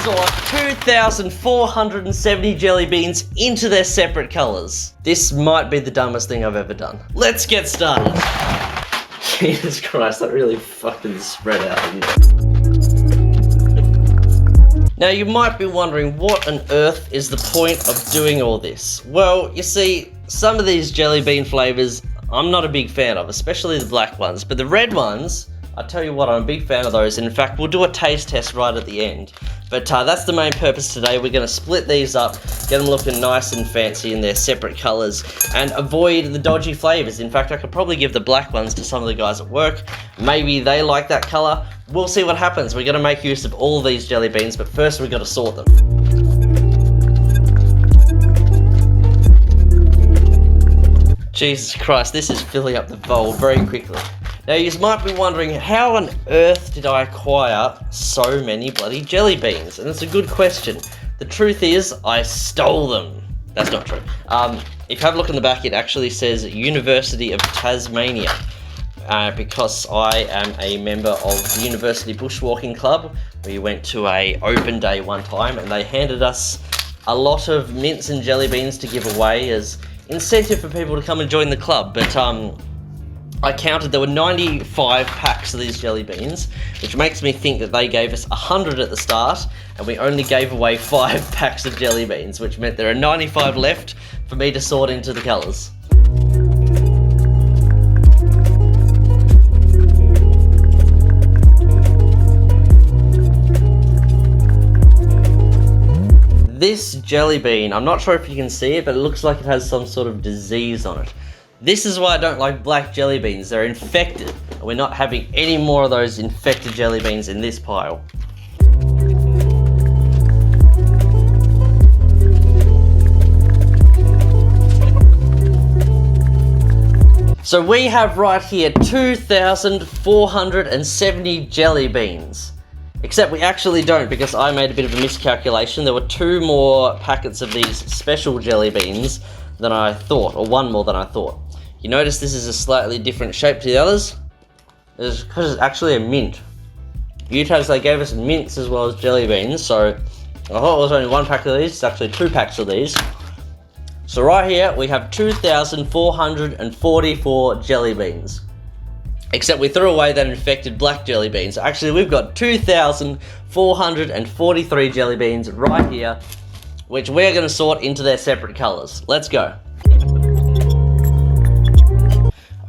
sort 2,470 jelly beans into their separate colors. This might be the dumbest thing I've ever done. Let's get started. Jesus Christ, that really fucking spread out, didn't it? Now you might be wondering, what on earth is the point of doing all this? Well, you see, some of these jelly bean flavors I'm not a big fan of, especially the black ones, but the red ones, I tell you what, I'm a big fan of those. And in fact, we'll do a taste test right at the end. But that's the main purpose today. We're going to split these up, get them looking nice and fancy in their separate colors, and avoid the dodgy flavors. In fact, I could probably give the black ones to some of the guys at work. Maybe they like that color. We'll see what happens. We're going to make use of all these jelly beans, but first we've got to sort them. Jesus Christ, this is filling up the bowl very quickly. Now you might be wondering, how on earth did I acquire so many bloody jelly beans? And it's a good question. The truth is, I stole them. That's not true. If you have a look in the back, it actually says University of Tasmania. Because I am a member of the University Bushwalking Club. We went to a open day one time and they handed us a lot of mints and jelly beans to give away as incentive for people to come and join the club. But I counted, there were 95 packs of these jelly beans, which makes me think that they gave us 100 at the start, and we only gave away 5 packs of jelly beans, which meant there are 95 left for me to sort into the colours. This jelly bean, I'm not sure if you can see it, but it looks like it has some sort of disease on it. This is why I don't like black jelly beans. They're infected. We're not having any more of those infected jelly beans in this pile. So we have right here 2,470 jelly beans. Except we actually don't, because I made a bit of a miscalculation. There were 2 more packets of these special jelly beans than I thought, or 1 more than I thought. You notice this is a slightly different shape to the others? It's because it's actually a mint. UTAS, they gave us mints as well as jelly beans, so I thought it was only 1 pack of these. It's actually 2 packs of these. So right here, we have 2,444 jelly beans. Except we threw away that infected black jelly beans. Actually, we've got 2,443 jelly beans right here, which we're going to sort into their separate colors. Let's go.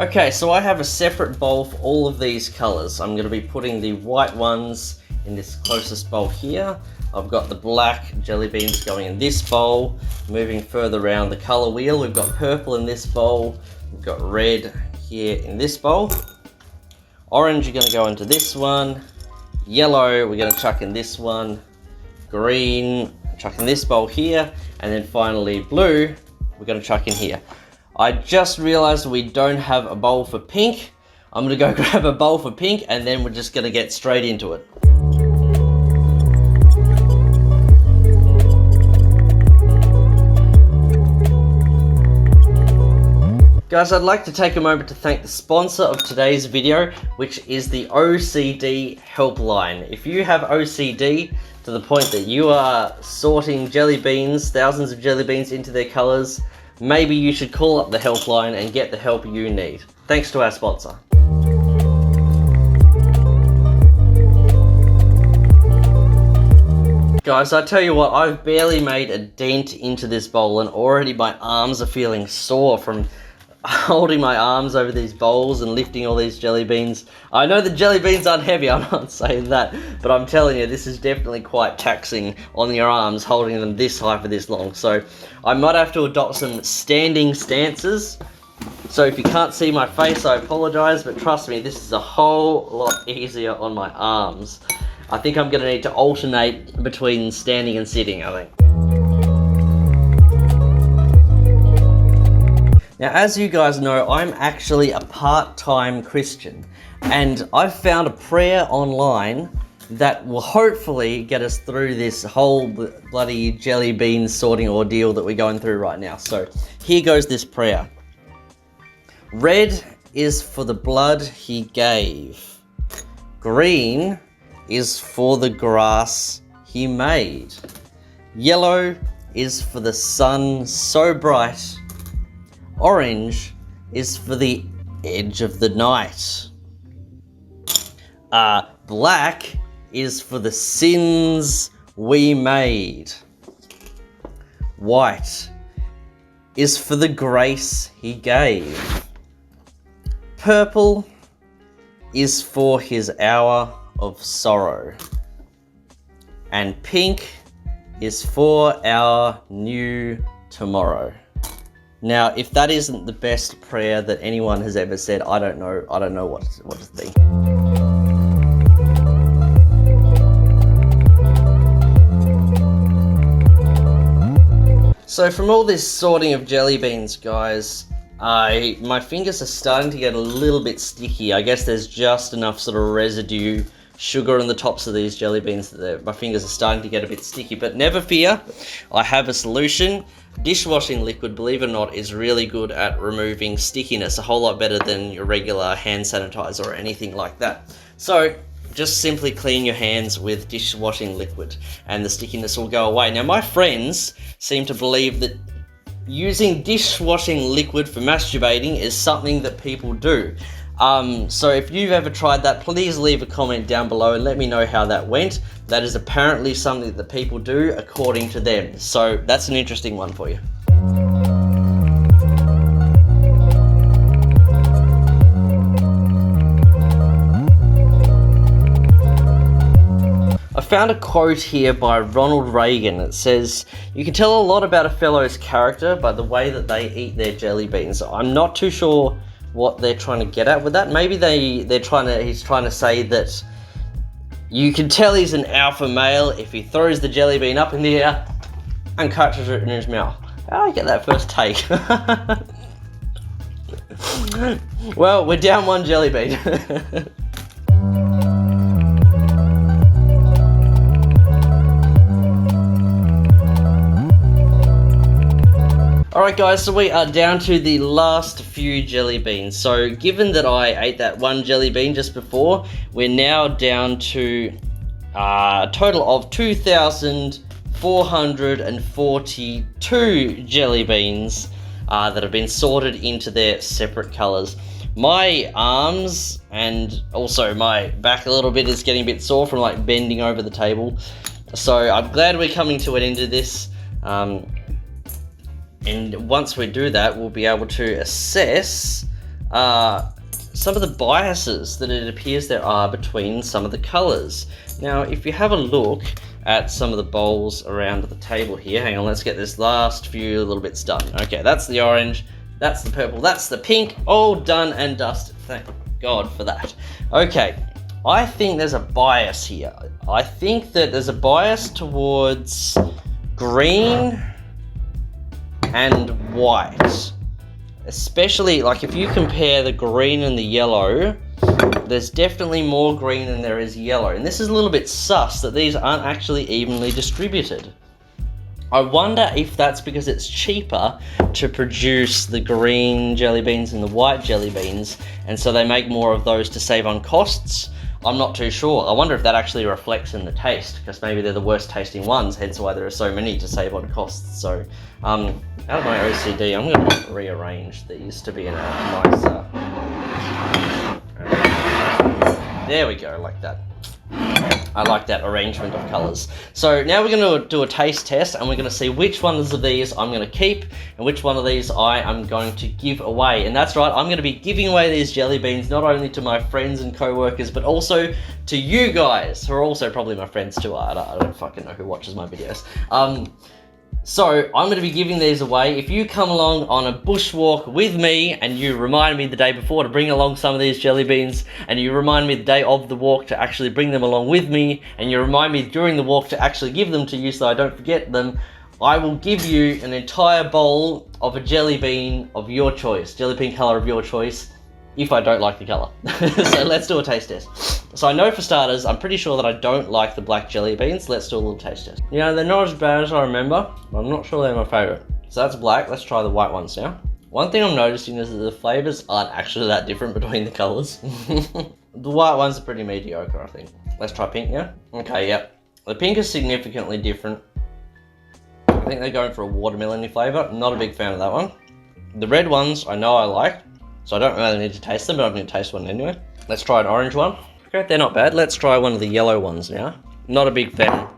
Okay, so I have a separate bowl for all of these colors. I'm going to be putting the white ones in this closest bowl here. I've got the black jelly beans going in this bowl. Moving further around the color wheel, we've got purple in this bowl. We've got red here in this bowl. Orange, you're going to go into this one. Yellow, we're going to chuck in this one. Green, chuck in this bowl here. And then finally blue, we're going to chuck in here. I just realized we don't have a bowl for pink. I'm going to go grab a bowl for pink, and then we're just going to get straight into it. Guys, I'd like to take a moment to thank the sponsor of today's video, which is the OCD helpline. If you have OCD to the point that you are sorting jelly beans, thousands of jelly beans into their colors, maybe you should call up the helpline and get the help you need. Thanks to our sponsor. Guys, I tell you what, I've barely made a dent into this bowl and already my arms are feeling sore from holding my arms over these bowls and lifting all these jelly beans. I know the jelly beans aren't heavy, I'm not saying that, but I'm telling you, this is definitely quite taxing on your arms, holding them this high for this long. So I might have to adopt some standing stances. So if you can't see my face, I apologize, but trust me, this is a whole lot easier on my arms. I think I'm gonna need to alternate between standing and sitting, I think. Now, as you guys know, I'm actually a part-time Christian, and I've found a prayer online that will hopefully get us through this whole bloody jelly bean sorting ordeal that we're going through right now. So here goes this prayer. Red is for the blood he gave. Green is for the grass he made. Yellow is for the sun so bright. Orange is for the edge of the night. Black is for the sins we made. White is for the grace he gave. Purple is for his hour of sorrow. And pink is for our new tomorrow. Now, if that isn't the best prayer that anyone has ever said, I don't know what to think. So from all this sorting of jelly beans, guys, my fingers are starting to get a little bit sticky. I guess there's just enough sort of residue sugar on the tops of these jelly beans that my fingers are starting to get a bit sticky. But never fear, I have a solution. Dishwashing liquid, believe it or not, is really good at removing stickiness, a whole lot better than your regular hand sanitizer or anything like that. So just simply clean your hands with dishwashing liquid and the stickiness will go away. Now, my friends seem to believe that using dishwashing liquid for masturbating is something that people do. So if you've ever tried that, please leave a comment down below and let me know how that went. That is apparently something that people do according to them. So that's an interesting one for you. I found a quote here by Ronald Reagan. It says, "You can tell a lot about a fellow's character by the way that they eat their jelly beans." I'm not too sure what they're trying to get at with that. Maybe he's trying to say that you can tell he's an alpha male if he throws the jelly bean up in the air and catches it in his mouth. How do I get that first take? Well, we're down one jelly bean. Alright guys, so we are down to the last few jelly beans. So given that I ate that one jelly bean just before, we're now down to a total of 2,442 jelly beans that have been sorted into their separate colours. My arms and also my back a little bit is getting a bit sore from like bending over the table. So I'm glad we're coming to an end of this. And once we do that, we'll be able to assess some of the biases that it appears there are between some of the colours. Now, if you have a look at some of the bowls around the table here, hang on, let's get this last few little bits done. Okay, that's the orange, that's the purple, that's the pink, all done and dusted. Thank God for that. Okay, I think there's a bias here. I think that there's a bias towards green and white, especially like if you compare the green and the yellow, there's definitely more green than there is yellow, and this is a little bit sus that these aren't actually evenly distributed. I wonder if that's because it's cheaper to produce the green jelly beans and the white jelly beans, and so they make more of those to save on costs. I'm not too sure. I wonder if that actually reflects in the taste, because maybe they're the worst tasting ones, hence why there are so many to save on costs. So, out of my OCD, I'm going to rearrange these to be in a nicer... There we go, like that. I like that arrangement of colours. So now we're going to do a taste test, and we're going to see which ones of these I'm going to keep and which one of these I am going to give away. And that's right, I'm going to be giving away these jelly beans not only to my friends and co-workers, but also to you guys, who are also probably my friends too. I don't fucking know who watches my videos. So I'm going to be giving these away. If you come along on a bushwalk with me and you remind me the day before to bring along some of these jelly beans, and you remind me the day of the walk to actually bring them along with me, and you remind me during the walk to actually give them to you so I don't forget them, I will give you an entire bowl of a jelly bean of your choice, jelly bean colour of your choice, if I don't like the colour. So let's do a taste test. So I know for starters, I'm pretty sure that I don't like the black jelly beans. Let's do a little taste test. You know, they're not as bad as I remember, but I'm not sure they're my favourite. So that's black, let's try the white ones now. One thing I'm noticing is that the flavours aren't actually that different between the colours. The white ones are pretty mediocre, I think. Let's try pink now. Okay, yep. The pink is significantly different. I think they're going for a watermelon-y flavour. Not a big fan of that one. The red ones I know I like, so I don't really need to taste them, but I'm going to taste one anyway. Let's try an orange one. Okay, they're not bad. Let's try one of the yellow ones now. Not a big fan.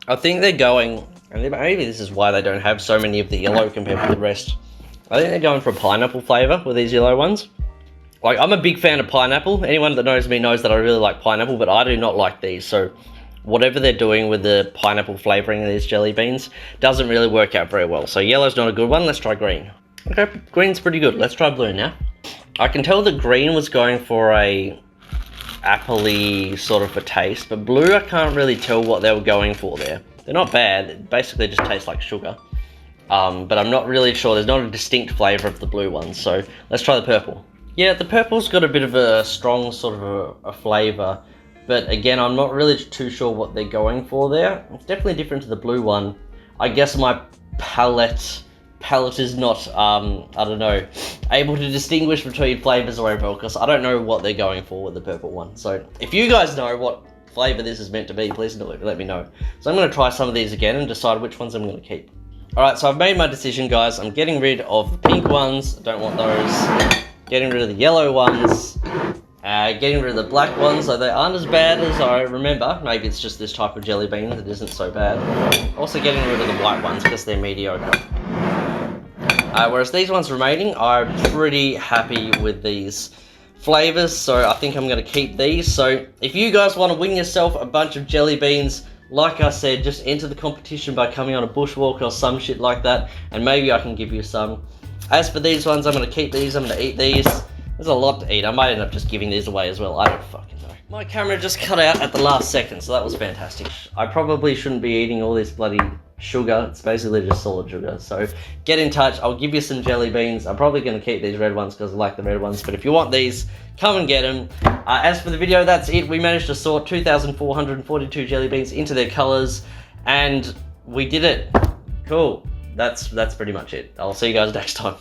I think they're going, and maybe this is why they don't have so many of the yellow compared with the rest. I think they're going for a pineapple flavour with these yellow ones. Like, I'm a big fan of pineapple. Anyone that knows me knows that I really like pineapple, but I do not like these. So whatever they're doing with the pineapple flavouring of these jelly beans doesn't really work out very well. So yellow's not a good one. Let's try green. Okay, green's pretty good. Let's try blue now. I can tell the green was going for a apple-y sort of a taste, but blue I can't really tell what they were going for there. They're not bad. It basically just tastes like sugar. But I'm not really sure. There's not a distinct flavour of the blue ones. So let's try the purple. Yeah, the purple's got a bit of a strong sort of a flavour. But again, I'm not really too sure what they're going for there. It's definitely different to the blue one. I guess my palate is not, I don't know, able to distinguish between flavours or whatever, because I don't know what they're going for with the purple one. So if you guys know what flavour this is meant to be, please let me know. So I'm going to try some of these again and decide which ones I'm going to keep. Alright, so I've made my decision, guys. I'm getting rid of the pink ones. I don't want those. Getting rid of the yellow ones. Getting rid of the black ones, so they aren't as bad as I remember. Maybe it's just this type of jelly bean that isn't so bad. Also getting rid of the white ones because they're mediocre. Whereas these ones remaining, I'm pretty happy with these flavours, so I think I'm going to keep these. So if you guys want to win yourself a bunch of jelly beans, like I said, just enter the competition by coming on a bushwalk or some shit like that, and maybe I can give you some. As for these ones, I'm going to keep these, I'm going to eat these. There's a lot to eat. I might end up just giving these away as well. I don't fucking know. My camera just cut out at the last second, so that was fantastic. I probably shouldn't be eating all this bloody sugar. It's basically just solid sugar. So get in touch. I'll give you some jelly beans. I'm probably going to keep these red ones because I like the red ones. But if you want these, come and get them. As for the video, that's it. We managed to sort 2,442 jelly beans into their colours. And we did it. Cool. That's pretty much it. I'll see you guys next time.